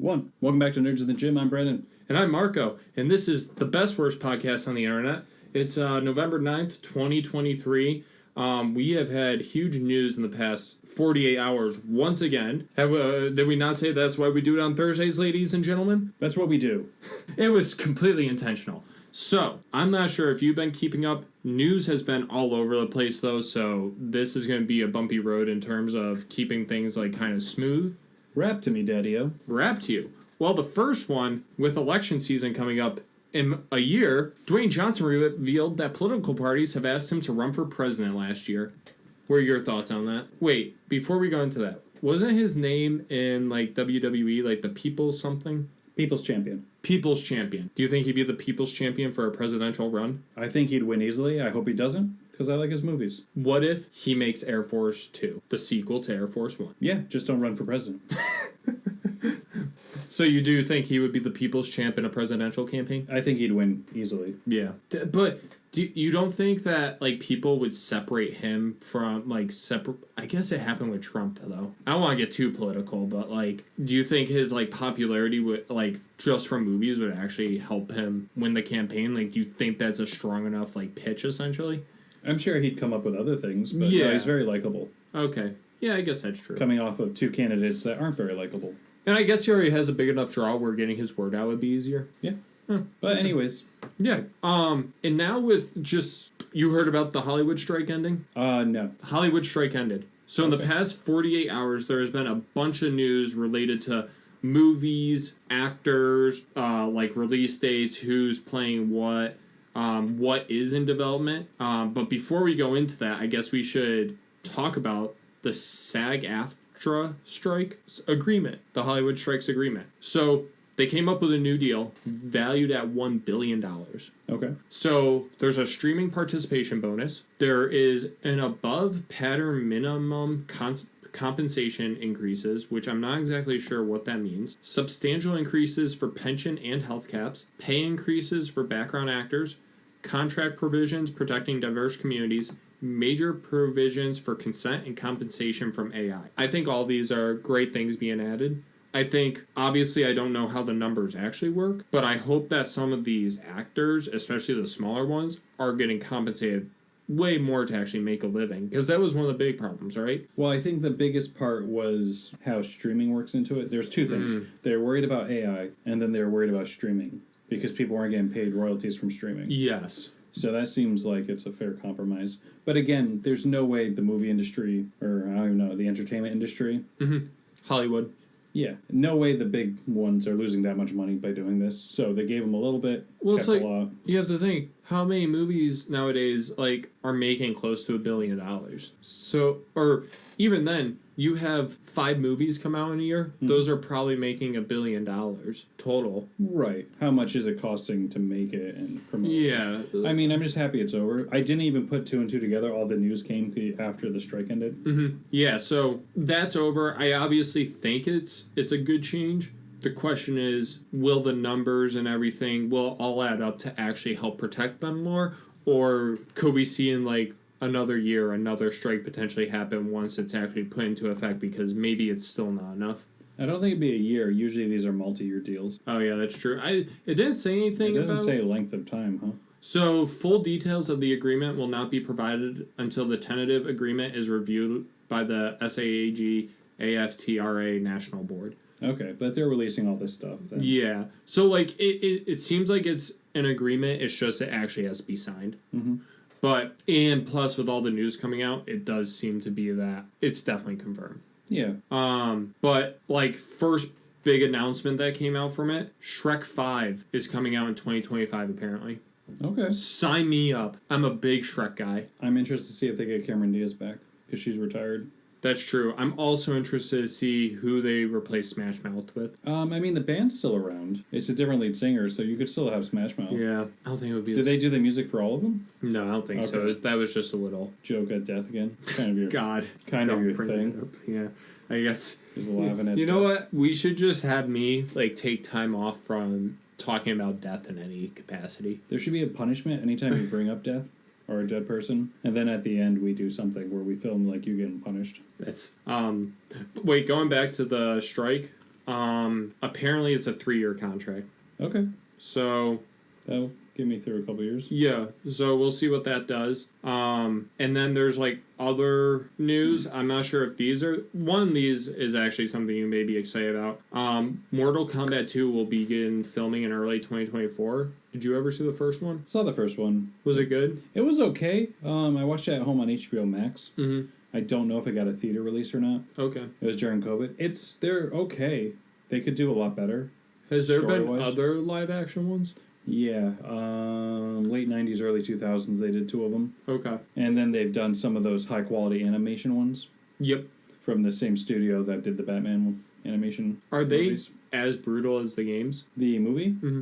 One. Welcome back to Nerds in the Gym. I'm Brennan. And I'm Marco. And this is the best worst podcast on the internet. It's November 9th, 2023. We have had huge news in the past 48 hours once again. Did we not say that's why we do it on Thursdays, ladies and gentlemen? That's what we do. It was completely intentional. So, I'm not sure if you've been keeping up. News has been all over the place, though, so this is going to be a bumpy road in terms of keeping things, kind of smooth. Rap to me, Daddy-O. Rap to you. Well, the first one, with election season coming up in a year, Dwayne Johnson revealed that political parties have asked him to run for president last year. What are your thoughts on that? Wait, before we go into that, wasn't his name in, WWE, the People's something? People's Champion. People's Champion. Do you think he'd be the People's Champion for a presidential run? I think he'd win easily. I hope he doesn't, because I like his movies. What if he makes Air Force 2, the sequel to Air Force 1? Yeah, just don't run for president. So you do think he would be the people's champ in a presidential campaign? I think he'd win easily. Yeah. But you don't think that, people would separate him from, I guess it happened with Trump, though. I don't want to get too political, but, do you think his, popularity would, just from movies would actually help him win the campaign? Do you think that's a strong enough, pitch, essentially? I'm sure he'd come up with other things, but yeah. No, he's very likable. Okay. Yeah, I guess that's true. Coming off of two candidates that aren't very likable. And I guess he already has a big enough draw where getting his word out would be easier. Yeah. But anyways. Yeah. And now with just... You heard about the Hollywood strike ending? No. Hollywood strike ended. So in the past 48 hours, there has been a bunch of news related to movies, actors, release dates, who's playing what is in development. But before we go into that, I guess we should talk about the SAG-AFTRA strike agreement, the Hollywood strikes agreement. So they came up with a new deal valued at $1 billion. Okay. So there's a streaming participation bonus. There is an above pattern minimum compensation increases, which I'm not exactly sure what that means. Substantial increases for pension and health caps. Pay increases for background actors. Contract provisions protecting diverse communities. Major provisions for consent and compensation from AI. I think all these are great things being added. I think, obviously, I don't know how the numbers actually work, but I hope that some of these actors, especially the smaller ones, are getting compensated way more to actually make a living, because that was one of the big problems, right? Well, I think the biggest part was how streaming works into it. There's two things. They're worried about AI, and then they're worried about streaming, because people aren't getting paid royalties from streaming. Yes. So that seems like it's a fair compromise. But again, there's no way the movie industry, or I don't even know, the entertainment industry. Hollywood. Yeah. No way the big ones are losing that much money by doing this. So they gave them a little bit, kept a lot. You have to think, how many movies nowadays, are making close to $1 billion? So, or even then, you have 5 movies come out in a year. Those are probably making $1 billion total. Right. How much is it costing to make it and promote it? Yeah. I mean, I'm just happy it's over. I didn't even put 2 and 2 together. All the news came after the strike ended. Yeah, so that's over. I obviously think it's a good change. The question is, will the numbers and everything will all add up to actually help protect them more? Or could we see in, another year, another strike potentially happen once it's actually put into effect, because maybe it's still not enough? I don't think it'd be a year. Usually these are multi-year deals. Oh, yeah, that's true. It didn't say anything about... It doesn't say length of time, huh? So, full details of the agreement will not be provided until the tentative agreement is reviewed by the SAG-AFTRA National Board. Okay, but they're releasing all this stuff then. Yeah. So, it seems like it's an agreement. It's just it actually has to be signed. But, and plus with all the news coming out, it does seem to be that it's definitely confirmed. Yeah. But, first big announcement that came out from it, Shrek 5 is coming out in 2025, apparently. Okay. Sign me up. I'm a big Shrek guy. I'm interested to see if they get Cameron Diaz back, because she's retired. That's true. I'm also interested to see who they replace Smash Mouth with. I mean, the band's still around. It's a different lead singer, so you could still have Smash Mouth. Yeah. I don't think it would be... Did they do the music for all of them? No, I don't think so. That was just a little... Joke at death again. Kind of your... God. Kind of your thing. Yeah. I guess... Just laughing at You know what? We should just have me, take time off from talking about death in any capacity. There should be a punishment anytime you bring up death. Or a dead person, and then at the end we do something where we film you getting punished. That's wait, going back to the strike, Apparently it's a 3-year contract. Okay. So That'll get me through a couple years. yeah, so we'll see what that does. And then there's like other news. I'm not sure if these are one of these is actually something you may be excited about. Mortal Kombat 2 will begin filming in early 2024. Did you ever see the first one? Saw the first one. Was it good? It was okay. I watched it at home on HBO Max. Mm-hmm. I don't know if it got a theater release or not. Okay. It was during COVID. They're okay. They could do a lot better. Has there been Story-wise. other live action ones? Yeah, late 90s, early 2000s, they did 2 of them. Okay. And then they've done some of those high-quality animation ones Yep. from the same studio that did the Batman animation Are they movies. as brutal as the games? The movie? Mm-hmm.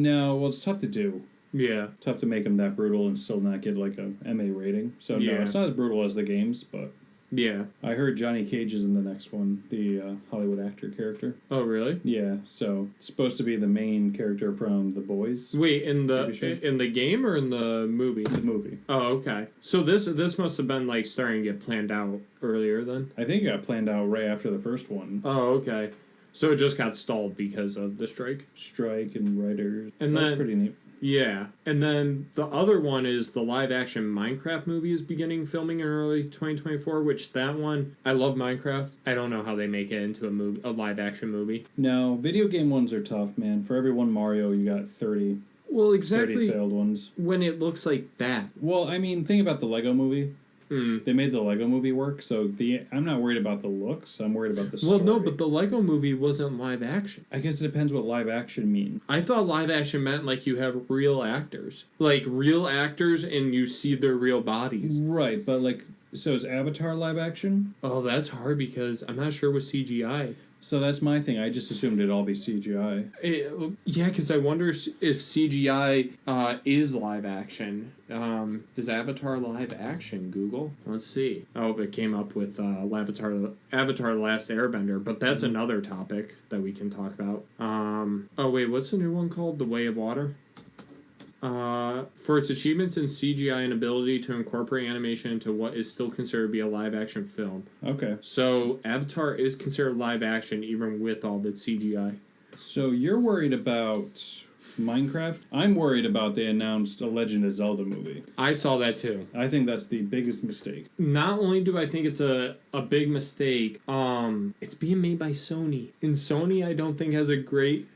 No, well, it's tough to do. Yeah. Tough to make them that brutal and still not get, like, a MA rating. So, Yeah. no, it's not as brutal as the games, but Yeah. I heard Johnny Cage is in the next one, the Hollywood actor character. Oh, really? Yeah, so it's supposed to be the main character from The Boys. Wait, in TV show? the game or in the movie? The movie. Oh, okay. So this must have been like starting to get planned out earlier then. I think it got planned out right after the first one. Oh, okay. So it just got stalled because of the strike. Strike and writers. And That's then- pretty neat. Yeah, and then the other one is the live-action Minecraft movie is beginning filming in early 2024. Which that one, I love Minecraft. I don't know how they make it into a live-action movie. No, video game ones are tough, man. For every one Mario, you got 30 Well, exactly failed ones. when it looks like that. Well, I mean, think about the Lego movie. Mm. They made the Lego movie work, so I'm not worried about the looks. I'm worried about the story. Well, no, but the Lego movie wasn't live action. I guess it depends what live action mean. I thought live action meant like you have real actors. Like real actors and you see their real bodies. Right, but like, so is Avatar live action? Oh, that's hard because I'm not sure with CGI. So that's my thing. I just assumed it'd all be CGI. Yeah, because I wonder if CGI is live action. Is Avatar live action, Google? Let's see. Oh, it came up with Avatar The Last Airbender, but that's another topic that we can talk about. Oh, wait, what's the new one called? The Way of Water? For its achievements in CGI and ability to incorporate animation into what is still considered to be a live-action film. Okay. So, Avatar is considered live-action even with all the CGI. So you're worried about Minecraft? I'm worried about they announced a Legend of Zelda movie. I saw that too. I think that's the biggest mistake. Not only do I think it's a big mistake, it's being made by Sony. And Sony, I don't think has a great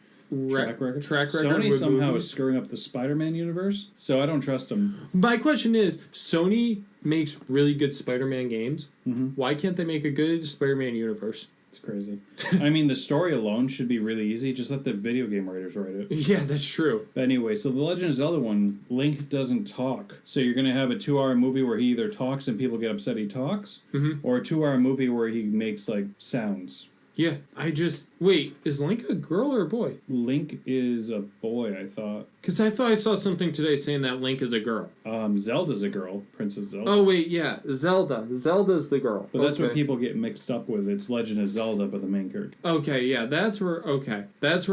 Track record. Sony Sony somehow is screwing up the Spider-Man universe, so I don't trust them. My question is, Sony makes really good Spider-Man games. Mm-hmm. Why can't they make a good Spider-Man universe? It's crazy. I mean, the story alone should be really easy. Just let the video game writers write it. Yeah, that's true. But anyway, so the Legend of Zelda one, Link doesn't talk. So you're going to have a 2-hour movie where he either talks and people get upset he talks, or a 2-hour movie where he makes, like, sounds. Yeah, wait, is Link a girl or a boy? Link is a boy, I thought. Because I thought I saw something today saying that Link is a girl. Zelda's a girl, Princess Zelda. Oh, wait, yeah, Zelda. Zelda's the girl. But that's what people get mixed up with. It's Legend of Zelda, but the main character. Okay, yeah, that's where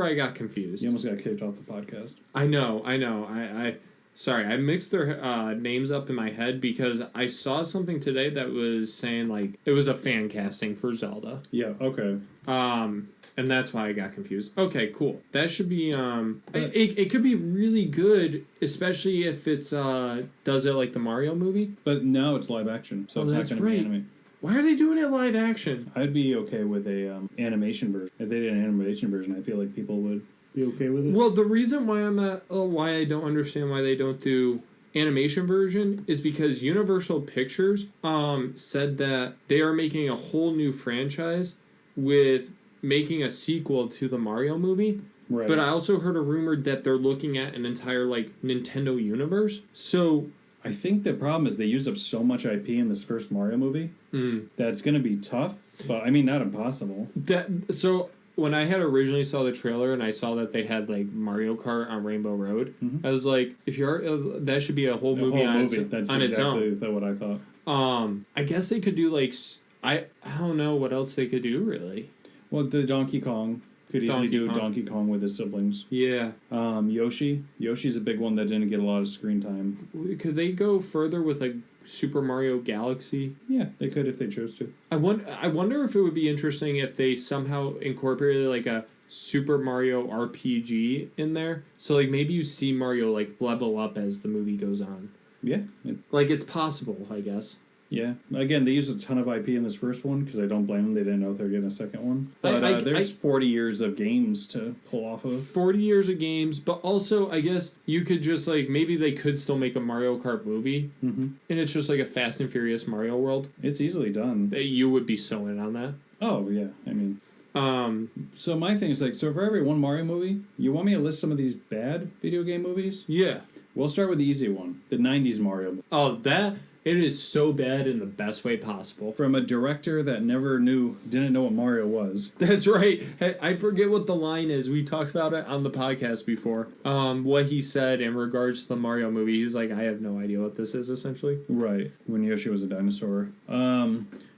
I got confused. You almost got kicked off the podcast. I know. Sorry, I mixed their names up in my head because I saw something today that was saying, like, it was a fan casting for Zelda. Yeah, okay. And that's why I got confused. Okay, cool. That should be, it could be really good, especially if it's, does it like the Mario movie. But now it's live action, so it's not that's going to be right. anime. Why are they doing it live action? I'd be okay with a animation version. If they did an animation version, I feel like people would be okay with it. Well, the reason why why I don't understand why they don't do animation version is because Universal Pictures said that they are making a whole new franchise with making a sequel to the Mario movie. Right. But I also heard a rumor that they're looking at an entire like Nintendo universe. So I think the problem is they used up so much IP in this first Mario movie that it's going to be tough. But I mean, not impossible. So when I had originally saw the trailer and I saw that they had like Mario Kart on Rainbow Road, I was like, if you're that should be a whole movie on its own. That's what I thought. I guess they could do like I don't know what else they could do really. Well, the Donkey Kong could easily do Donkey Kong with his siblings. Yeah. Yoshi's a big one that didn't get a lot of screen time. Could they go further with like Super Mario Galaxy. Yeah, they could if they chose to. I wonder if it would be interesting if they somehow incorporated like a Super Mario RPG in there. So like maybe you see Mario like level up as the movie goes on. Yeah. Like it's possible, I guess. Yeah. Again, they used a ton of IP in this first one because I don't blame them. They didn't know if they were getting a second one. But there's 40 years of games to pull off of. 40 years of games, but also I guess you could just like maybe they could still make a Mario Kart movie, and it's just like a Fast and Furious Mario world. It's easily done. You would be so in on that. Oh yeah, I mean. So my thing is like, so for every one Mario movie, you want me to list some of these bad video game movies? Yeah. We'll start with the easy one, the 90s Mario. Oh, that... It is so bad in the best way possible. From a director that didn't know what Mario was. That's right. I forget what the line is. We talked about it on the podcast before. What he said in regards to the Mario movie. He's like, I have no idea what this is, essentially. Right. When Yoshi was a dinosaur.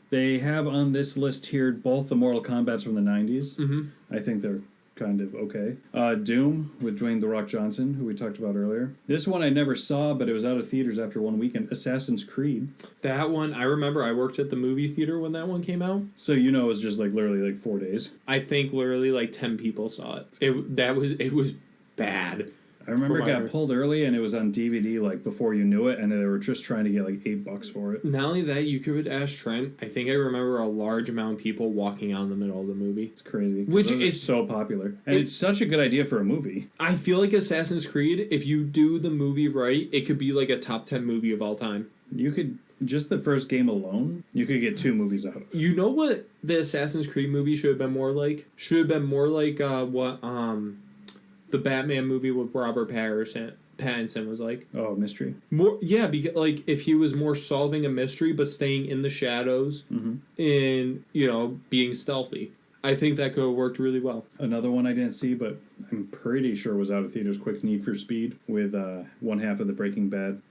They have on this list here both the Mortal Kombats from the 90s. Mm-hmm. I think they're kind of okay. Doom with Dwayne "The Rock" Johnson, who we talked about earlier. This one I never saw, but it was out of theaters after one weekend. Assassin's Creed. That one, I remember I worked at the movie theater when that one came out. So it was just like literally like 4 days. I think literally like 10 people saw it. It was bad. I remember it got pulled early and it was on DVD like before you knew it, and they were just trying to get like $8 for it. Not only that, you could ask Trent. I think I remember a large amount of people walking out in the middle of the movie. It's crazy. Which is so popular. And it's such a good idea for a movie. I feel like Assassin's Creed, if you do the movie right, it could be like a top 10 movie of all time. You could, just the first game alone, you could get 2 movies out of it. You know what the Assassin's Creed movie should have been more like? Should have been more like what the Batman movie with Robert Pattinson was like. Oh, mystery. More, yeah, because like if he was more solving a mystery but staying in the shadows and being stealthy. I think that could have worked really well. Another one I didn't see, but I'm pretty sure was out of theaters. Quick Need for Speed with one half of the Breaking Bad.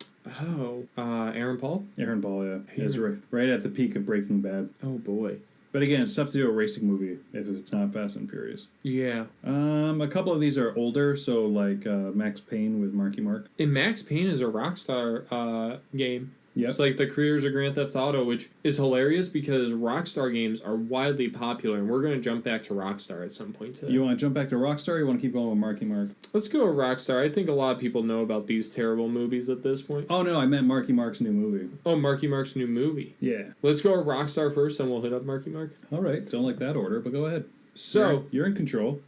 Oh, Aaron Paul. Aaron Paul, yeah, is right at the peak of Breaking Bad. Oh boy. But again, it's tough to do a racing movie if it's not Fast and Furious. Yeah. A couple of these are older, so like Max Payne with Marky Mark. And Max Payne is a Rockstar game. Yep. It's like the creators of Grand Theft Auto, which is hilarious because Rockstar games are widely popular, and we're going to jump back to Rockstar at some point today. You want to jump back to Rockstar, or you want to keep going with Marky Mark? Let's go with Rockstar. I think a lot of people know about these terrible movies at this point. Oh, no, I meant Marky Mark's new movie. Oh, Marky Mark's new movie. Yeah. Let's go with Rockstar first, and we'll hit up Marky Mark. All right. Don't like that order, but go ahead. So you're in control.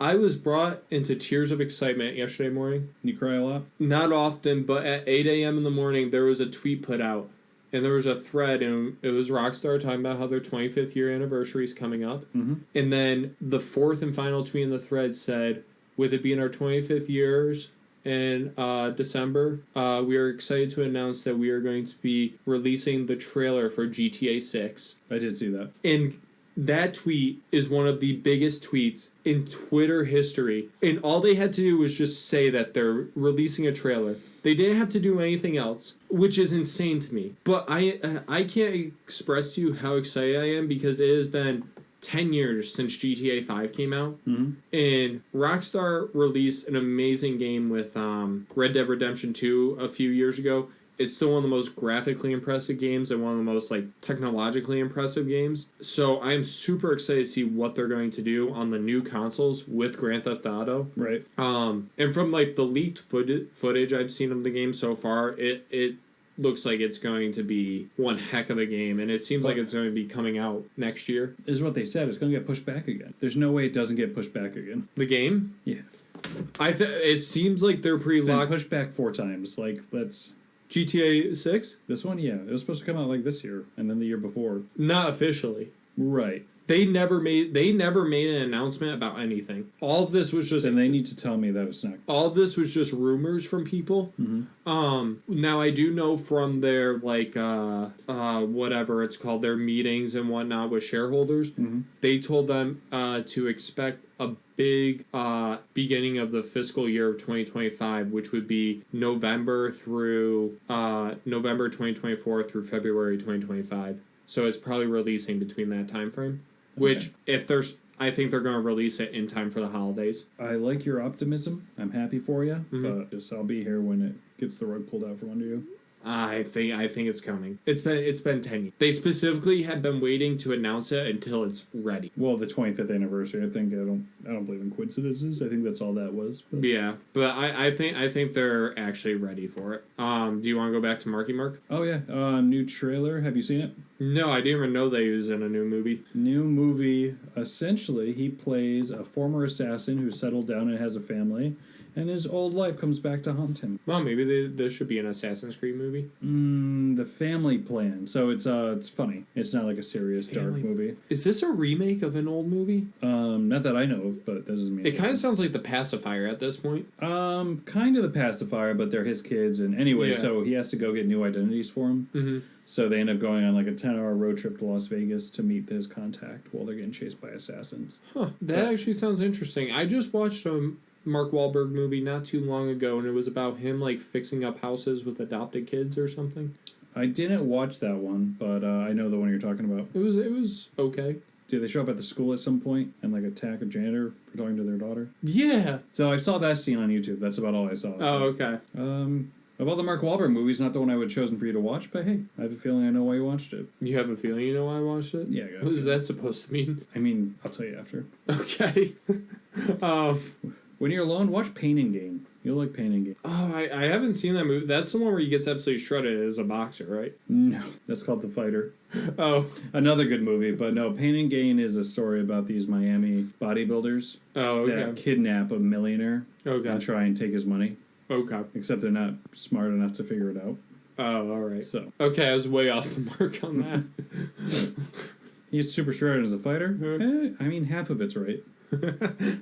I was brought into tears of excitement yesterday morning. You cry a lot? Not often, but at 8 a.m. in the morning, there was a tweet put out. And there was a thread, and it was Rockstar talking about how their 25th year anniversary is coming up. Mm-hmm. And then the fourth and final tweet in the thread said, with it being our 25th years in December, we are excited to announce that we are going to be releasing the trailer for GTA 6. I did see that. And that tweet is one of the biggest tweets in Twitter history. And all they had to do was just say that they're releasing a trailer. They didn't have to do anything else, which is insane to me. But I can't express to you how excited I am because it has been 10 years since GTA 5 came out. Mm-hmm. And Rockstar released an amazing game with Red Dead Redemption 2 a few years ago. It's still one of the most graphically impressive games and one of the most technologically impressive games. So I'm super excited to see what they're going to do on the new consoles with Grand Theft Auto. Right. And from the leaked footage I've seen of the game so far, it looks like it's going to be one heck of a game, and it seems like it's going to be coming out next year. This is what they said. It's going to get pushed back again. There's no way it doesn't get pushed back again. The game? Yeah. It seems like they're pretty locked. Pushed back 4 times. That's GTA 6? This one, yeah. It was supposed to come out this year, and then the year before. Not officially. Right. They never made an announcement about anything. All of this was just... And they need to tell me that it's not. All of this was just rumors from people. Mm-hmm. Now, I do know from their, whatever it's called, their meetings and whatnot with shareholders, mm-hmm. they told them to expect a big beginning of the fiscal year of 2025, which would be November 2024 through February 2025. So it's probably releasing between that time frame. Which, I think they're going to release it in time for the holidays. I like your optimism. I'm happy for you, mm-hmm. but I'll be here when it gets the rug pulled out from under you. I think it's coming. It's been 10 years. They specifically have been waiting to announce it until it's ready. Well, the 25th anniversary. I don't believe in coincidences. I think that's all that was. But. Yeah, but I think they're actually ready for it. Do you want to go back to Marky Mark? Oh yeah, new trailer. Have you seen it? No, I didn't even know they was in a new movie. New movie. Essentially, he plays a former assassin who settled down and has a family, and his old life comes back to haunt him. Well, maybe there should be an Assassin's Creed movie. The family plan. So it's funny. It's not like a serious dark movie. Is this a remake of an old movie? Not that I know of, but that doesn't mean it kind of sounds like The Pacifier at this point. Kind of The Pacifier, but they're his kids, and anyway, so he has to go get new identities for him. Mm-hmm. So they end up going on like a 10-hour road trip to Las Vegas to meet his contact while they're getting chased by assassins. Huh. That actually sounds interesting. I just watched a Mark Wahlberg movie not too long ago, and it was about him like fixing up houses with adopted kids or something. I didn't watch that one, but I know the one you're talking about. It was okay. Do they show up at the school at some point and like attack a janitor for talking to their daughter? Yeah. So I saw that scene on YouTube. That's about all I saw. Oh, okay. Of all the Mark Wahlberg movies, not the one I would have chosen for you to watch, but hey, I have a feeling I know why you watched it. You have a feeling you know why I watched it? Yeah. What is that supposed to mean? I mean, I'll tell you after. Okay. When you're alone, watch Pain and Gain. You'll like Pain and Gain. Oh, I haven't seen that movie. That's the one where he gets absolutely shredded as a boxer, right? No, that's called The Fighter. Oh. Another good movie, but no, Pain and Gain is a story about these Miami bodybuilders that kidnap a millionaire and try and take his money. Okay. Except they're not smart enough to figure it out. Oh, all right. So okay, I was way off the mark on that. He's super shredded as a fighter. I mean, half of it's right.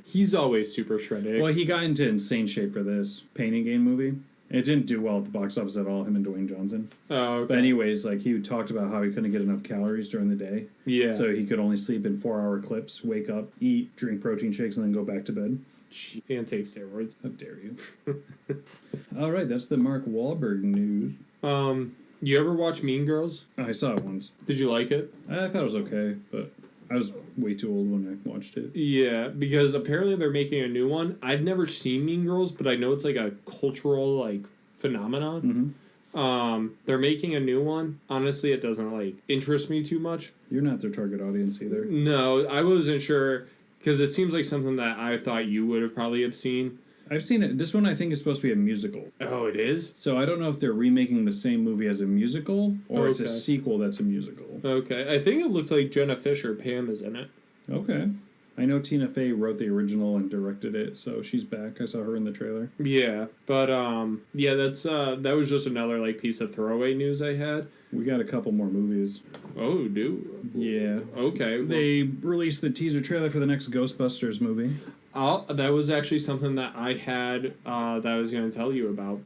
He's always super shredded. Well, he got into insane shape for this Pain and Gain movie. It didn't do well at the box office at all, him and Dwayne Johnson. Oh, okay. But anyways, like he talked about how he couldn't get enough calories during the day. Yeah. So he could only sleep in 4-hour clips, wake up, eat, drink protein shakes, and then go back to bed. And take steroids. How dare you? All right, that's the Mark Wahlberg news. You ever watch Mean Girls? I saw it once. Did you like it? I thought it was okay, but I was way too old when I watched it. Yeah, because apparently they're making a new one. I've never seen Mean Girls, but I know it's like a cultural like phenomenon. Mm-hmm. They're making a new one. Honestly, it doesn't like interest me too much. You're not their target audience either. No, I wasn't sure because it seems like something that I thought you would have probably have seen. I've seen it. This one I think is supposed to be a musical. Oh, it is? So I don't know if they're remaking the same movie as a musical or it's a sequel that's a musical. Okay. I think it looked like Jenna Fisher, Pam, is in it. Okay. I know Tina Fey wrote the original and directed it, so she's back. I saw her in the trailer. Yeah, but yeah, that was just another like piece of throwaway news I had. We got a couple more movies. Oh, do? Yeah. Okay. Well, they released the teaser trailer for the next Ghostbusters movie. That was actually something that I had that I was going to tell you about.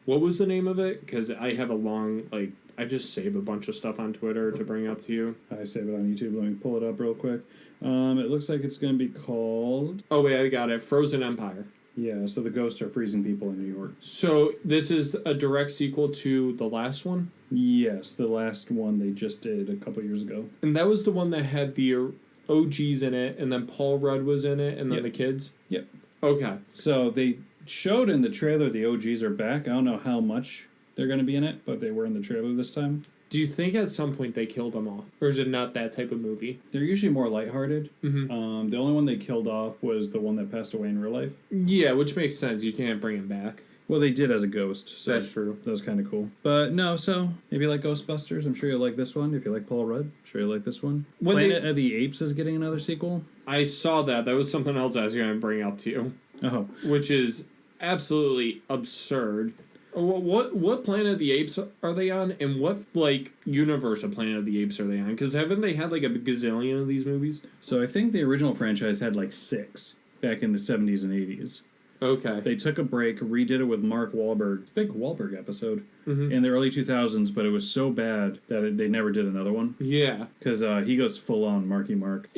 What was the name of it? Because I have a long like I just save a bunch of stuff on Twitter to bring up to you. I save it on YouTube. Let me pull it up real quick. It looks like it's going to be called... Oh, wait, I got it. Frozen Empire. Yeah, so the ghosts are freezing people in New York. So this is a direct sequel to the last one? Yes, the last one they just did a couple years ago. And that was the one that had the OGs in it, and then Paul Rudd was in it, and then the kids? Yep. Okay. So they showed in the trailer the OGs are back. I don't know how much they're going to be in it, but they were in the trailer this time. Do you think at some point they killed them off? Or is it not that type of movie? They're usually more lighthearted. Mm-hmm. The only one they killed off was the one that passed away in real life. Yeah, which makes sense. You can't bring him back. Well, they did as a ghost. So that's true. That was kind of cool. But no, so if you like Ghostbusters, I'm sure you'll like this one. If you like Paul Rudd, I'm sure you'll like this one. Planet of the Apes is getting another sequel. I saw that. That was something else I was going to bring up to you. Oh. Which is absolutely absurd. What Planet of the Apes are they on, and what like universe of Planet of the Apes are they on? Because haven't they had like a gazillion of these movies? So I think the original franchise had like 6 back in the 70s and 80s. Okay. They took a break, redid it with Mark Wahlberg. Big Wahlberg episode in the early 2000s, but it was so bad that they never did another one. Yeah. Because he goes full on Marky Mark.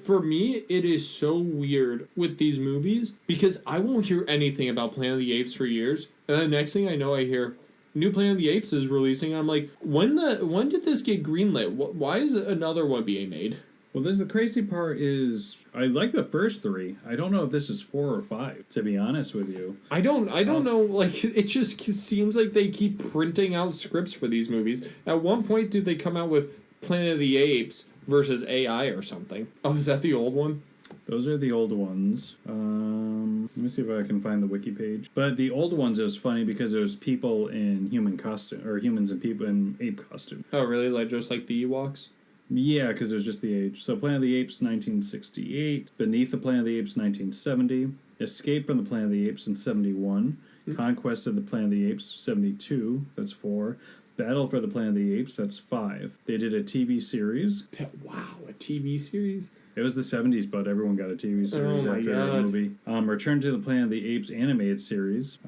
For me, it is so weird with these movies because I won't hear anything about Planet of the Apes for years. And the next thing I know, I hear new Planet of the Apes is releasing. I'm like, when did this get greenlit? Why is another one being made? Well, the crazy part is I like the first three. I don't know if this is 4 or 5, to be honest with you. I don't know. Like, it just seems like they keep printing out scripts for these movies. At one point, did they come out with Planet of the Apes versus AI or something? Oh, is that the old one? Those are the old ones. Let me see if I can find the wiki page. But the old ones is funny because there's people in human costume, or humans and people in ape costume. Oh, really? Like just like the Ewoks? Yeah, because there's just the age. So Planet of the Apes, 1968. Beneath the Planet of the Apes, 1970. Escape from the Planet of the Apes in 71. Conquest of the Planet of the Apes, 72. That's 4. Battle for the Planet of the Apes, that's 5. They did a TV series. Wow, a TV series? It was the 70s, but everyone got a TV series after a movie. Return to the Planet of the Apes animated series.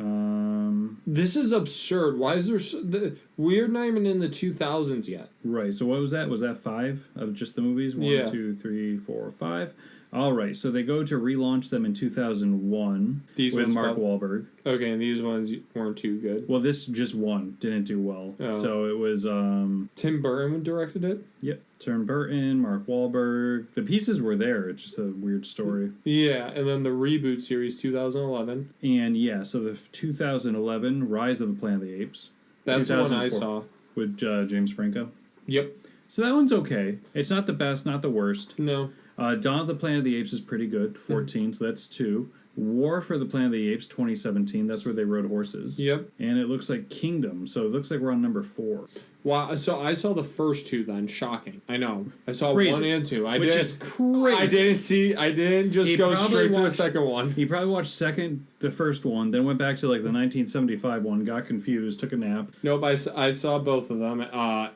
This is absurd. Why is there... we're not even in the 2000s yet. Right, so what was that? Was that 5 of just the movies? 1, 2, 3, 4, 5. All right, so they go to relaunch them in 2001 with Mark Wahlberg. Okay, and these ones weren't too good. Well, this just one didn't do well. Oh. So it was... Tim Burton directed it? Yep. Tim Burton, Mark Wahlberg. The pieces were there. It's just a weird story. Yeah, and then the reboot series, 2011. And yeah, so the 2011 Rise of the Planet of the Apes. That's the one I saw. With James Franco. Yep. So that one's okay. It's not the best, not the worst. No. Dawn of the Planet of the Apes is pretty good, 14, so that's 2. War for the Planet of the Apes, 2017, that's where they rode horses. Yep. And it looks like Kingdom, so it looks like we're on number 4. Wow, so I saw the first 2 then. Shocking. I know. I saw crazy. 1 and 2. Which is crazy. I didn't just go straight to the second one. He probably watched the first one, then went back to like the 1975 one, got confused, took a nap. Nope, I saw both of them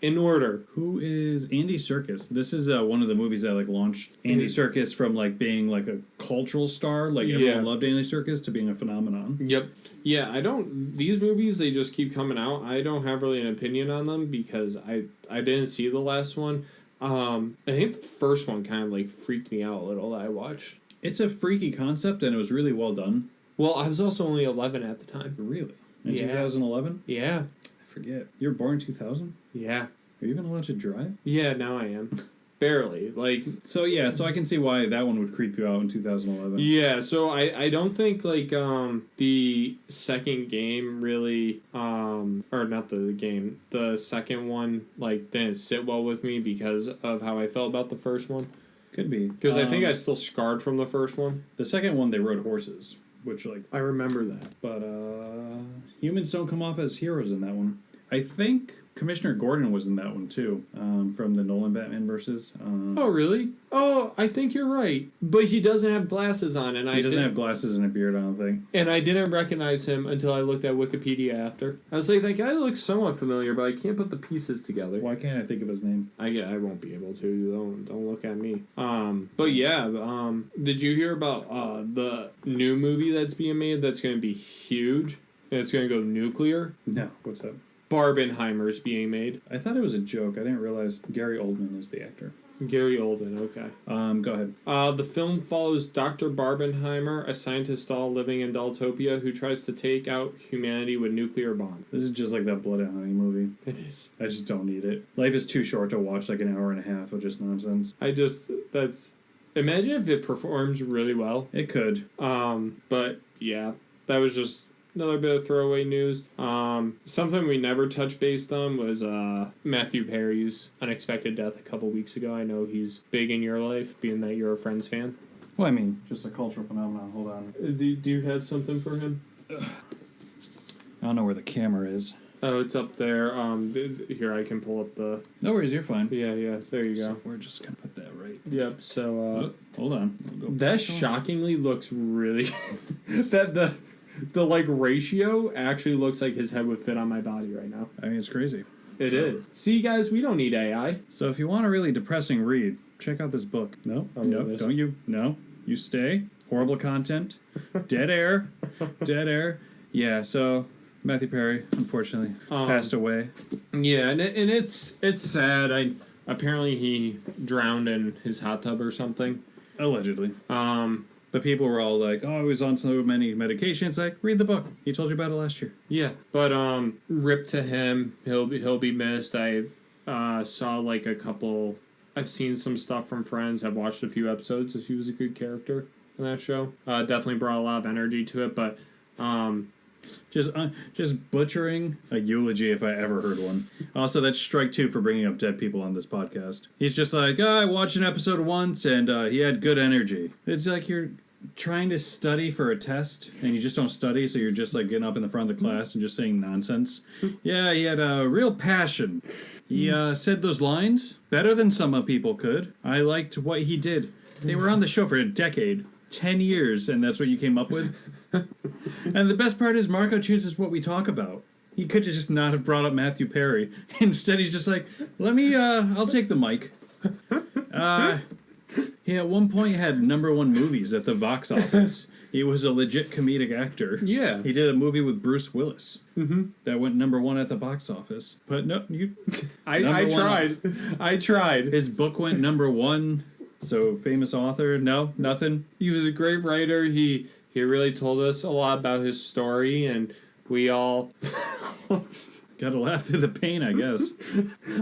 in order. Who is Andy Serkis? This is one of the movies that like launched Andy Serkis from like being like a cultural star, like everyone loved Andy Serkis, to being a phenomenon. Yep. Yeah, these movies, they just keep coming out. I don't have really an opinion on them because I didn't see the last one. I think the first one kind of like freaked me out a little that I watched. It's a freaky concept and it was really well done. Well, I was also only 11 at the time. Really? In 2011? Yeah. I forget. You were born in 2000? Yeah. Are you even allowed to drive? Yeah, now I am. Barely. So I can see why that one would creep you out in 2011. Yeah, so I don't think the second game really or not the game, the second one didn't sit well with me because of how I felt about the first one. Could be. Because I think I still scarred from the first one. The second one they rode horses, which I remember that. But humans don't come off as heroes in that one. I think Commissioner Gordon was in that one too, from the Nolan Batman versus. Oh really? Oh, I think you're right. But he doesn't have glasses on, and he doesn't have glasses and a beard, I don't think. And I didn't recognize him until I looked at Wikipedia after. I was like, that guy looks somewhat familiar, but I can't put the pieces together. Why can't I think of his name? I won't be able to. Don't look at me. But yeah. Did you hear about the new movie that's being made? That's going to be huge. And it's going to go nuclear. No, what's that? Barbenheimer's being made. I thought it was a joke. I didn't realize Gary Oldman is the actor. Gary Oldman, okay. Go ahead. The film follows Dr. Barbenheimer, a scientist doll living in Dolltopia who tries to take out humanity with nuclear bomb. This is just like that Blood and Honey movie. It is. I just don't need it. Life is too short to watch like an hour and a half of just nonsense. Imagine if it performs really well. It could. But yeah, that was just another bit of throwaway news. Something we never touched based on was Matthew Perry's unexpected death a couple weeks ago. I know he's big in your life, being that you're a Friends fan. Well, I mean, just a cultural phenomenon. Hold on. Do you have something for him? I don't know where the camera is. Oh, it's up there. Here, I can pull up the... No worries, you're fine. Yeah, there you go. So we're just going to put that right. Yep, so... hold on. That shockingly looks really... The ratio actually looks like his head would fit on my body right now. I mean, it's crazy. It is. See, guys, we don't need AI. So if you want a really depressing read, check out this book. No, don't you? No, you stay. Horrible content. Dead air. Dead air. Yeah, so Matthew Perry, unfortunately, passed away. Yeah, and it's sad. Apparently he drowned in his hot tub or something. Allegedly. But people were all like, oh, he was on so many medications. Like, read the book. He told you about it last year. Yeah, but rip to him. He'll be missed. I saw a couple I've seen some stuff from Friends. I've watched a few episodes. He was a good character in that show. Definitely brought a lot of energy to it, but just butchering a eulogy if I ever heard one. Also, that's strike 2 for bringing up dead people on this podcast. He's just like, I watched an episode once and he had good energy. It's like you're trying to study for a test and you just don't study, so you're just like getting up in the front of the class and just saying nonsense. Yeah, he had a real passion. He said those lines better than some people could. I liked what he did. They were on the show for a decade. 10 years, and that's what you came up with? And the best part is Marco chooses what we talk about. He could just not have brought up Matthew Perry. Instead, he's just like, I'll take the mic. He at one point had #1 movies at the box office. He was a legit comedic actor. Yeah. He did a movie with Bruce Willis that went #1 at the box office. But no, I tried. His book went #1. So, famous author? No, nothing. He was a great writer. He really told us a lot about his story, and we all... Gotta laugh through the pain, I guess.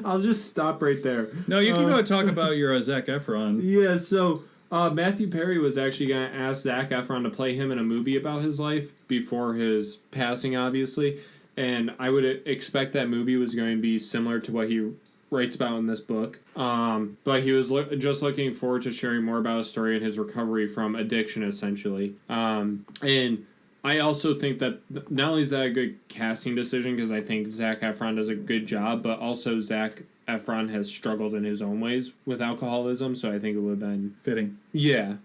I'll just stop right there. No, you can go talk about your Zac Efron. Yeah, so Matthew Perry was actually going to ask Zac Efron to play him in a movie about his life before his passing, obviously. And I would expect that movie was going to be similar to what he writes about in this book. But he was just looking forward to sharing more about his story and his recovery from addiction, essentially. And I also think that not only is that a good casting decision, because I think Zac Efron does a good job, but also Zac Efron has struggled in his own ways with alcoholism, so I think it would have been... fitting. Yeah.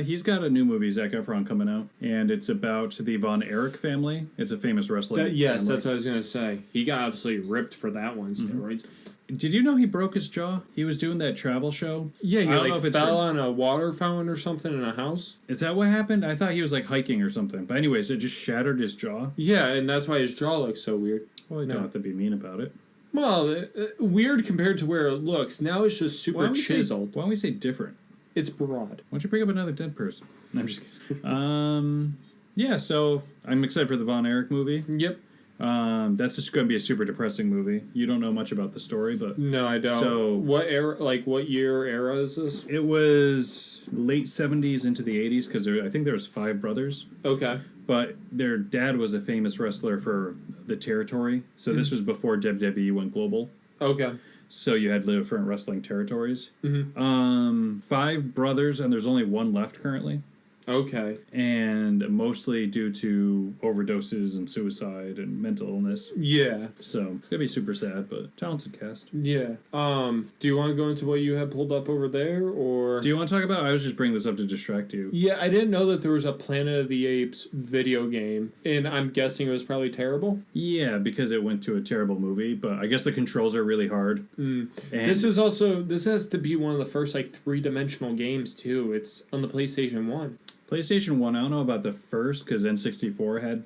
He's got a new movie, Zac Efron, coming out, and it's about the Von Erich family. It's a famous wrestling Yes, family. that's what I was going to say. He got absolutely ripped for that one, steroids. Did you know he broke his jaw? He was doing that travel show. Yeah, he I don't know if it's fell on a water fountain or something in a house. Is that what happened? I thought he was like hiking or something. But anyways, it just shattered his jaw. Yeah, and that's why his jaw looks so weird. Well, you don't have to be mean about it. Well, weird compared to where it looks. Now it's just super chiseled. Why don't we say different? It's broad. Why don't you bring up another dead person? No, I'm just kidding. Yeah, so I'm excited for the Von Erich movie. Yep. That's just going to be a super depressing movie. You don't know much about the story, but... No, I don't. So, what era, what year era is this? It was late 70s into the 80s, because I think there was 5 brothers. Okay. But their dad was a famous wrestler for the territory, so this was before WWE went global. Okay. So you had different wrestling territories. 5 brothers, and there's only 1 left currently. Okay. And mostly due to overdoses and suicide and mental illness. Yeah. So it's gonna be super sad, but talented cast. Yeah. Do you want to go into what you have pulled up over there, or do you want to talk about? I was just bringing this up to distract you. Yeah, I didn't know that there was a Planet of the Apes video game, and I'm guessing it was probably terrible. Yeah, because it went to a terrible movie, but I guess the controls are really hard. And this has to be one of the first 3-dimensional games too. It's on the PlayStation 1. PlayStation 1, I don't know about the first, because N64 had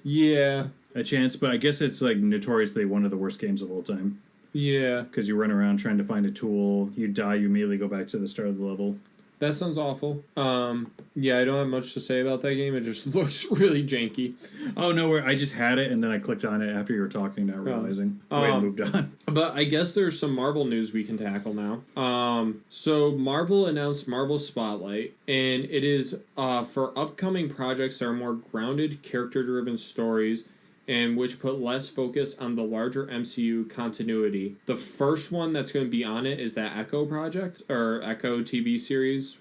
a chance, but I guess it's notoriously one of the worst games of all time. Yeah. Because you run around trying to find a tool, you die, you immediately go back to the start of the level. That sounds awful. Yeah, I don't have much to say about that game. It just looks really janky. Oh, no, I just had it, and then I clicked on it after you were talking, not realizing. I moved on. But I guess there's some Marvel news we can tackle now. So Marvel announced Marvel Spotlight, and it is for upcoming projects that are more grounded, character-driven stories, and which put less focus on the larger MCU continuity. The first one that's going to be on it is that Echo project, or Echo TV series,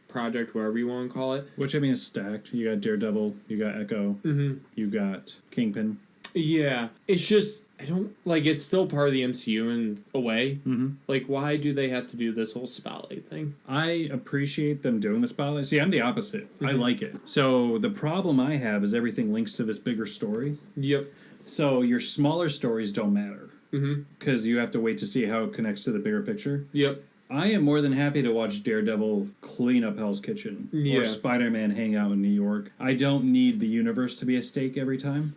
project, whatever you want to call it. Which, I mean, is stacked. You got Daredevil, you got Echo, you got Kingpin. Yeah, it's just, I don't, it's still part of the MCU in a way. Why do they have to do this whole Spotlight thing? I appreciate them doing the Spotlight. See, I'm the opposite. I like it. So the problem I have is everything links to this bigger story. Yep. So your smaller stories don't matter. Because you have to wait to see how it connects to the bigger picture. Yep. I am more than happy to watch Daredevil clean up Hell's Kitchen. Or Spider-Man hang out in New York. I don't need the universe to be a stake every time.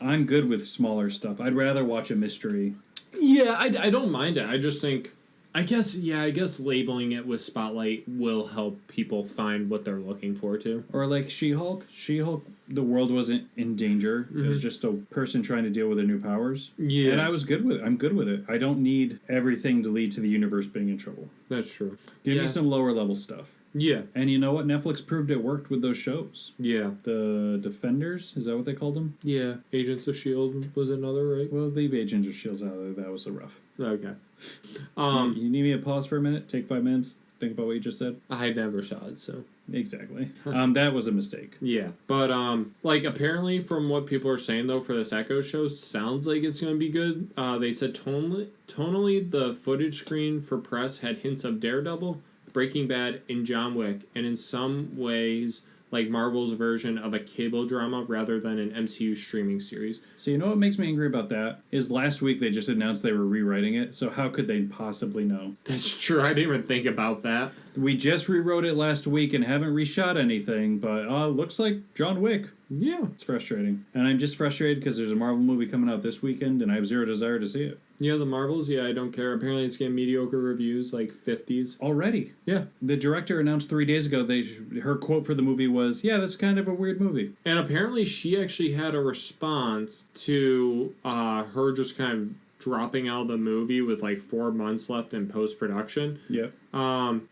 I'm good with smaller stuff. I'd rather watch a mystery. Yeah, I don't mind it. I just think I guess labeling it with Spotlight will help people find what they're looking for too. Or like She-Hulk. She-Hulk, the world wasn't in danger. It was just a person trying to deal with their new powers. Yeah. And I was good with it. I'm good with it. I don't need everything to lead to the universe being in trouble. That's true. Give me some lower level stuff. Yeah. And you know what? Netflix proved it worked with those shows. Yeah. The Defenders, is that what they called them? Yeah. Agents of S.H.I.E.L.D. was another, right? Well, leave Agents of S.H.I.E.L.D. out of there. That was a rough. Okay. You need me to pause for a minute? Take 5 minutes? Think about what you just said? I never saw it, so. Exactly. That was a mistake. Yeah. But, like, apparently from what people are saying, though, for this Echo show, sounds like it's going to be good. They said tonally, the footage screen for press had hints of Daredevil, Breaking Bad, and John Wick, and in some ways, like Marvel's version of a cable drama rather than an MCU streaming series. So you know what makes me angry about that? Is last week they just announced they were rewriting it, so how could they possibly know? That's true. I didn't even think about that. We just rewrote it last week and haven't reshot anything, but looks like John Wick. Yeah. It's frustrating. And I'm just frustrated because there's a Marvel movie coming out this weekend and I have zero desire to see it. Yeah, the Marvels, I don't care. Apparently it's getting mediocre reviews, like 50s. Already. Yeah. The director announced 3 days ago her quote for the movie was, "Yeah, that's kind of a weird movie." And apparently she actually had a response to her just kind of dropping out of the movie with like 4 months left in post-production. Yep.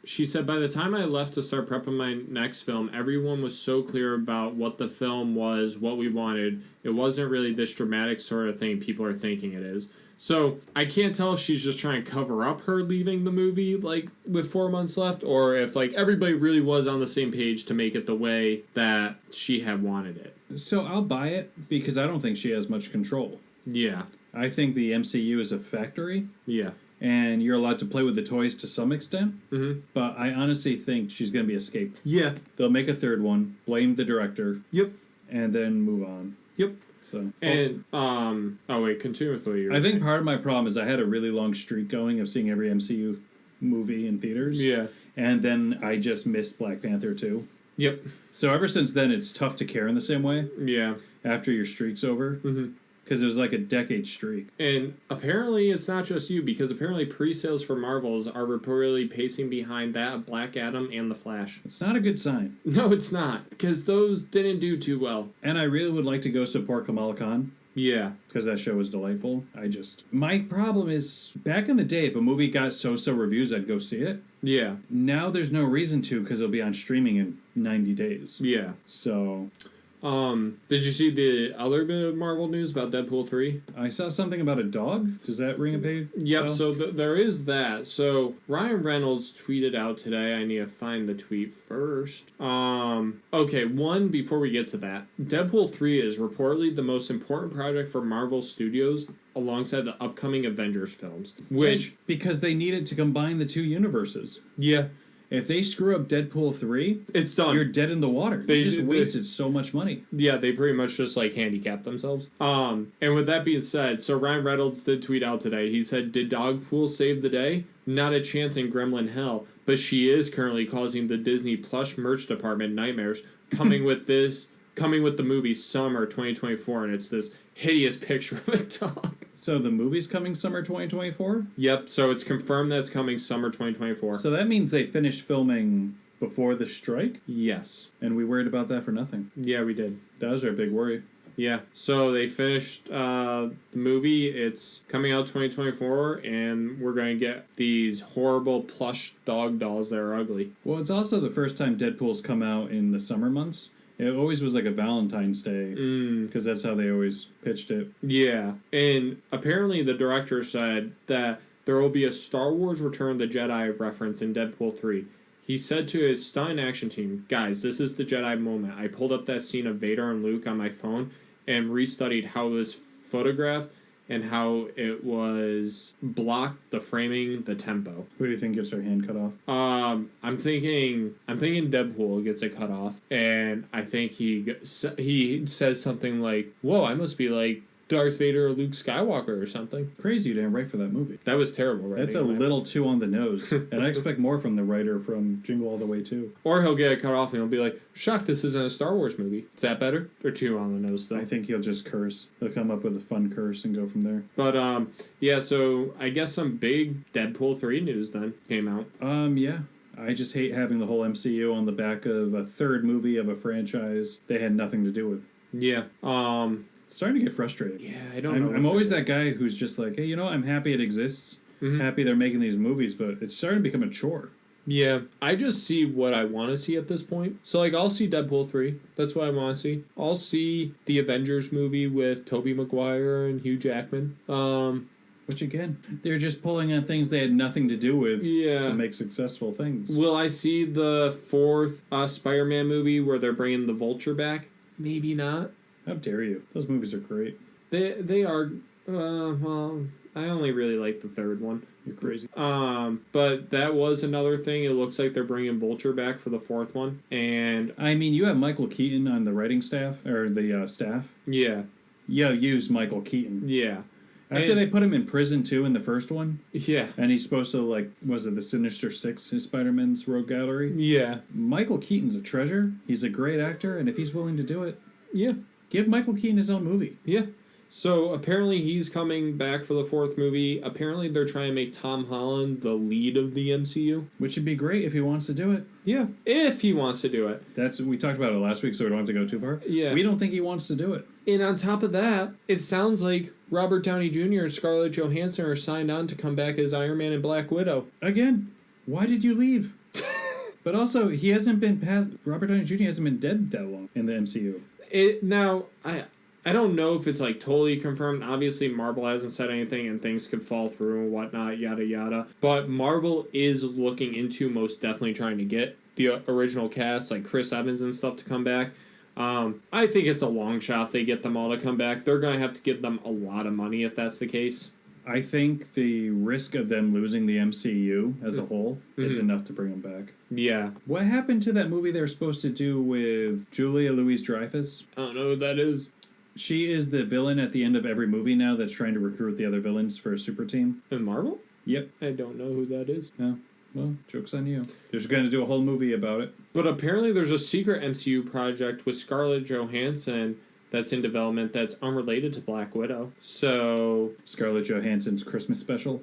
She said, by the time I left to start prepping my next film, everyone was so clear about what the film was, what we wanted. It wasn't really this dramatic sort of thing people are thinking it is. So I can't tell if she's just trying to cover up her leaving the movie like with 4 months left, or if like everybody really was on the same page to make it the way that she had wanted it. So I'll buy it because I don't think she has much control. Yeah. I think the MCU is a factory. Yeah. And you're allowed to play with the toys to some extent. Mm-hmm. But I honestly think she's going to be a scapegoat. Yeah. They'll make a third one, blame the director. Yep. And then move on. Yep. So. And, oh wait, continue with what you were I think saying. part of my problem is I had a really long streak going of seeing every MCU movie in theaters. Yeah. And then I just missed Black Panther 2. Yep. So ever since then, it's tough to care in the same way. Yeah. After your streak's over. Mm-hmm. Because it was like a decade streak. And apparently it's not just you, because apparently pre-sales for Marvels are reportedly pacing behind that of Black Adam and The Flash. It's not a good sign. No, it's not, because those didn't do too well. And I really would like to go support Kamala Khan. Yeah. Because that show was delightful. My problem is, back in the day, if a movie got so-so reviews, I'd go see it. Yeah. Now there's no reason to, because it'll be on streaming in 90 days. Yeah. So... did you see the other bit of Marvel news about Deadpool 3? I saw something about a dog. Does that ring a page? Yep, bell? so there is that. So Ryan Reynolds tweeted out today. I need to find the tweet first. Okay, before we get to that. Deadpool 3 is reportedly the most important project for Marvel Studios alongside the upcoming Avengers films. Which... Because they needed to combine the two universes. Yeah. If they screw up Deadpool 3, it's done. You're dead in the water. They just wasted so much money. Yeah, they pretty much just like handicapped themselves. And with that being said, so Ryan Reynolds did tweet out today. He said, "Did Dogpool save the day? Not a chance in Gremlin hell, but she is currently causing the Disney plush merch department nightmares, coming with the movie Summer 2024, and it's this hideous picture of a dog." So the movie's coming summer 2024? Yep, so it's confirmed that it's coming summer 2024. So that means they finished filming before the strike? Yes. And we worried about that for nothing. Yeah, we did. That was our big worry. Yeah, so they finished the movie. It's coming out 2024, and we're going to get these horrible plush dog dolls that are ugly. Well, it's also the first time Deadpool's come out in the summer months. It always was like a Valentine's Day, because that's how they always pitched it. Yeah, and apparently the director said that there will be a Star Wars Return of the Jedi reference in Deadpool 3. He said to his stunt action team, "Guys, this is the Jedi moment. I pulled up that scene of Vader and Luke on my phone and restudied how it was photographed and how it was blocked, the framing, the tempo." Who do you think gets their hand cut off? I'm thinking Deadpool gets it cut off, and I think he says something like, "Whoa, I must be like Darth Vader or Luke Skywalker or something. Crazy you didn't write for that movie. That was terrible, right? That's a little too on the nose. And I expect more from the writer from Jingle All the Way too. Or he'll get it cut off and he'll be like, shock, this isn't a Star Wars movie. Is that better? Or too on the nose, though? I think he'll just curse. He'll come up with a fun curse and go from there. But, yeah, so I guess some big Deadpool 3 news then came out. Yeah. I just hate having the whole MCU on the back of a third movie of a franchise they had nothing to do with. Yeah. It's starting to get frustrating. Yeah, I don't know. I'm always that guy who's just like, hey, you know, I'm happy it exists. Happy they're making these movies, but it's starting to become a chore. Yeah, I just see what I want to see at this point. So, like, I'll see Deadpool 3. That's what I want to see. I'll see the Avengers movie with Tobey Maguire and Hugh Jackman. Which, again, they're just pulling on things they had nothing to do with Yeah. to make successful things. Will I see the fourth Spider-Man movie where they're bringing the Vulture back? Maybe not. How dare you? Those movies are great. They are. Well, I only really like the third one. You're crazy. But that was another thing. It looks like they're bringing Vulture back for the fourth one, and I mean, you have Michael Keaton on the writing staff, or the staff. yeah, Use Michael Keaton. yeah. After they put him in prison, too, in the first one, Yeah. and he's supposed to, like, was it the Sinister Six in Spider-Man's Rogue Gallery? Yeah. Michael Keaton's a treasure. He's a great actor, and if he's willing to do it, Yeah. give Michael Keaton his own movie. Yeah. So apparently he's coming back for the fourth movie. Apparently they're trying to make Tom Holland the lead of the MCU. Which would be great if he wants to do it. Yeah. If he wants to do it. We talked about it last week, so we don't have to go too far. Yeah. We don't think he wants to do it. And on top of that, it sounds like Robert Downey Jr. and Scarlett Johansson are signed on to come back as Iron Man and Black Widow. Again, why did you leave? But also, he hasn't been Robert Downey Jr. hasn't been dead that long in the MCU. I don't know if it's like totally confirmed. Obviously, Marvel hasn't said anything and things could fall through and whatnot, yada yada. But Marvel is looking into most definitely trying to get the original cast, like Chris Evans and stuff, to come back. I think it's a long shot they get them all to come back. They're going to have to give them a lot of money if that's the case. I think the risk of them losing the MCU as a whole is enough to bring them back. Yeah. What happened to that movie they were supposed to do with Julia Louis-Dreyfus? I don't know who that is. She is the villain at the end of every movie now that's trying to recruit the other villains for a super team. In Marvel? Yep. I don't know who that is. No. Well, joke's on you. They're just going to do a whole movie about it. But apparently there's a secret MCU project with Scarlett Johansson that's in development that's unrelated to Black Widow. So Scarlett Johansson's Christmas special?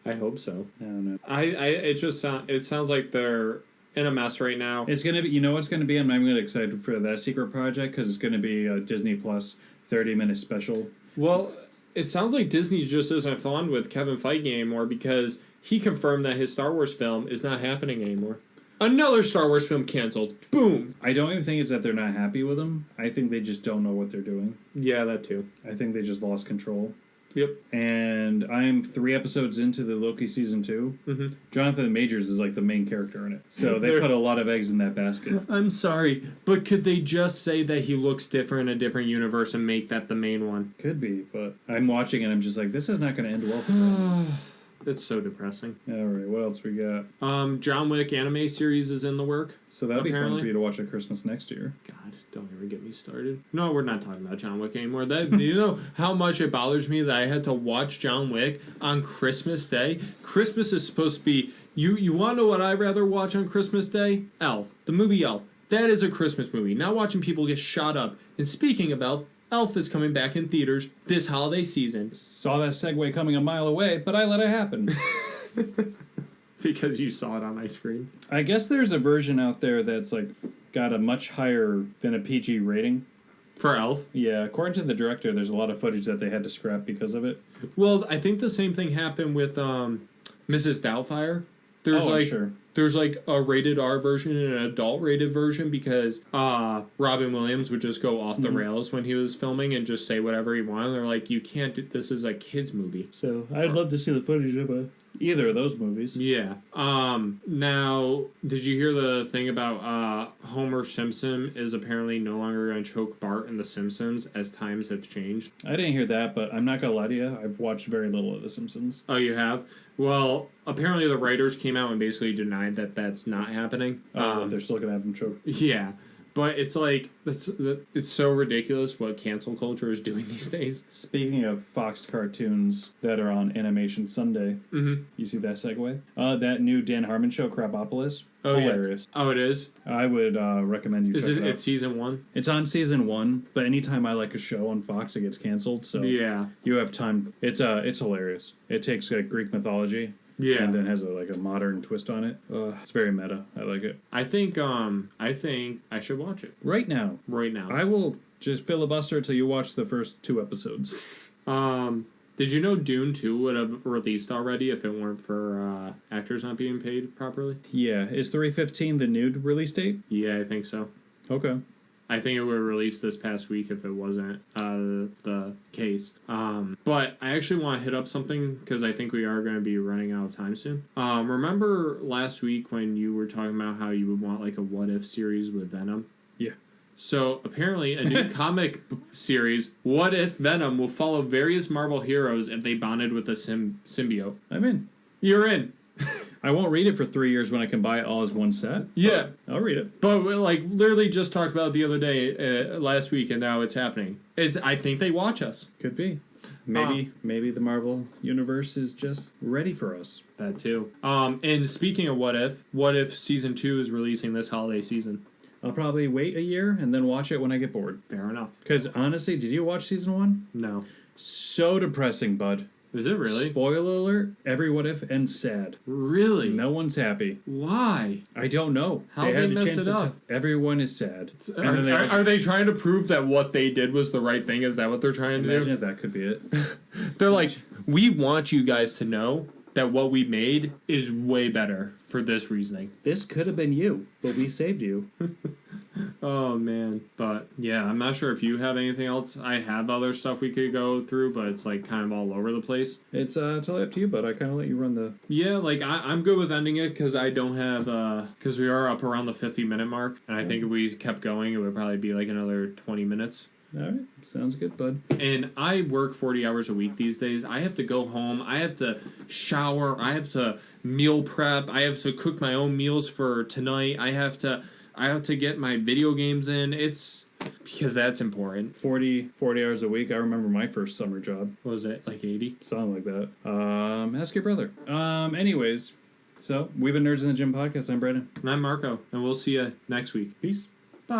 I hope so. I don't know. It sounds like they're in a mess right now. It's going to be, you know what's going to be? I'm not even excited for that secret project because it's going to be a Disney Plus 30-minute special. Well, it sounds like Disney just isn't fond with Kevin Feige anymore because he confirmed that his Star Wars film is not happening anymore. Another Star Wars film canceled. Boom. I don't even think it's that they're not happy with him. I think they just don't know what they're doing. Yeah, that too. I think they just lost control. Yep. And I'm 3 episodes into the Loki season 2. Mm-hmm. Jonathan Majors is like the main character in it. So they put a lot of eggs in that basket. I'm sorry, but could they just say that he looks different in a different universe and make that the main one? Could be, but I'm watching it and I'm just like, this is not going to end well for them. It's so depressing. All right, what else we got? John Wick anime series is in the work. So that'll be fun for you to watch at Christmas next year. God, don't ever get me started. No, we're not talking about John Wick anymore. Do you know how much it bothers me that I had to watch John Wick on Christmas Day? Christmas is supposed to be... You want to know what I'd rather watch on Christmas Day? Elf. The movie Elf. That is a Christmas movie. Not watching people get shot up. And speaking of Elf, Elf is coming back in theaters this holiday season. Saw that segue coming a mile away, but I let it happen. Because you saw it on my screen. I guess there's a version out there that's like got a much higher than a PG rating. For Elf? Yeah, according to the director, there's a lot of footage that they had to scrap because of it. Well, I think the same thing happened with Mrs. Doubtfire. There's like a rated R version and an adult rated version because Robin Williams would just go off the rails when he was filming and just say whatever he wanted. They're like, you can't do this, is a kid's movie. So I'd love to see the footage of either of those movies. Yeah. Now, did you hear the thing about Homer Simpson is apparently no longer going to choke Bart in The Simpsons as times have changed? I didn't hear that, but I'm not going to lie to you. I've watched very little of The Simpsons. Oh, you have? Well, apparently the writers came out and basically denied that that's not happening. They're still going to have him choke. Yeah. But it's like it's so ridiculous what cancel culture is doing these days. Speaking of Fox cartoons that are on Animation Sunday, you see that segue? That new Dan Harmon show, Crapopolis. Oh, hilarious. Yeah. Oh, it is? I would recommend you check it out. It's season 1? It's on season 1, but anytime I like a show on Fox, it gets canceled. So yeah, you have time. It's hilarious. It takes Greek mythology. Yeah. And then has a modern twist on it. It's very meta. I like it. I think I should watch it. Right now. I will just filibuster till you watch the first 2 episodes. Did you know Dune 2 would have released already if it weren't for actors not being paid properly? Yeah. Is 3/15 the nude release date? Yeah, I think so. Okay. I think it would release this past week if it wasn't the case. But I actually want to hit up something because I think we are going to be running out of time soon. Remember last week when you were talking about how you would want a what if series with Venom? Yeah. So apparently a new comic series, What If Venom, will follow various Marvel heroes if they bonded with a symbiote. I'm in. You're in. I won't read it for 3 years when I can buy it all as one set. Yeah. I'll read it. But we literally just talked about it the other day, last week, and now it's happening. I think they watch us. Could be. Maybe the Marvel universe is just ready for us. That too. And speaking of what if season 2 is releasing this holiday season? I'll probably wait a year and then watch it when I get bored. Fair enough. Because honestly, did you watch season 1? No. So depressing, bud. Is it really? Spoiler alert, every what if ends sad. Really? No one's happy. Why? I don't know. How they mess it up? Everyone is sad. Are they trying to prove that what they did was the right thing? Is that what they're trying to do? Imagine if that could be it. They're like, we want you guys to know that what we made is way better for this reasoning. This could have been you, but we saved you. Oh, man. But, yeah, I'm not sure if you have anything else. I have other stuff we could go through, but it's, kind of all over the place. It's totally up to you, but I kind of let you run the... Yeah, I'm good with ending it, because I don't have... Because we are up around the 50-minute mark, and I think if we kept going, it would probably be, another 20 minutes. All right. Sounds good, bud. And I work 40 hours a week these days. I have to go home. I have to shower. I have to meal prep. I have to cook my own meals for tonight. I have to get my video games in. It's because that's important. 40 hours a week. I remember my first summer job. What was it, 80? Something like that. Ask your brother. Anyways, so we've been Nerds in the Gym podcast. I'm Brandon. And I'm Marco, and we'll see you next week. Peace.